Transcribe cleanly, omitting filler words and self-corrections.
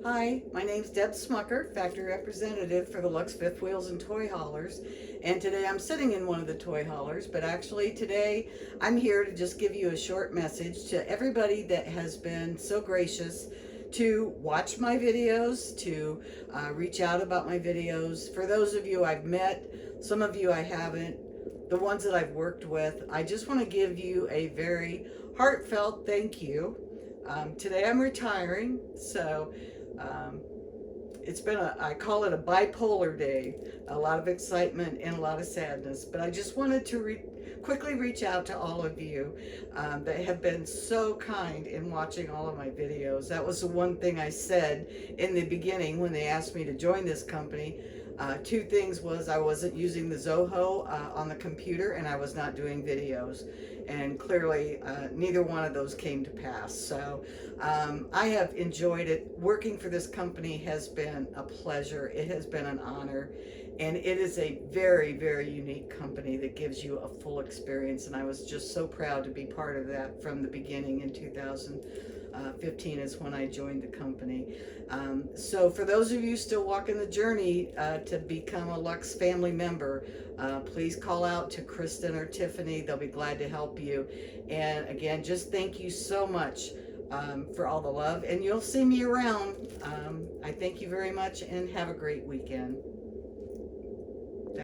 Hi, my name's Deb Schmucker, factory representative for the Luxe Fifth Wheels and Toy Haulers. And today I'm sitting in one of the toy haulers, but actually today I'm here to just give you a short message to everybody that has been so gracious to watch my videos, to reach out about my videos. For those of you I've met, some of you I haven't, the ones that I've worked with, I just want to give you a very heartfelt thank you. Today I'm retiring, so um, it's been I call it a bipolar day, a lot of excitement and a lot of sadness. But I just wanted to quickly reach out to all of you that have been so kind in watching all of my videos. That was the one thing I said in the beginning when they asked me to join this company. Two things was I wasn't using the Zoho on the computer, and I was not doing videos. And clearly neither one of those came to pass. So I have enjoyed it. Working for this company has been a pleasure. It has been an honor. And it is a very, very unique company that gives you a full experience. And I was just so proud to be part of that from the beginning in 2015 is when I joined the company. So for those of you still walking the journey to become a Luxe family member, please call out to Kristen or Tiffany. They'll be glad to help you. And again, just thank you so much for all the love. And you'll see me around. I thank you very much and have a great weekend.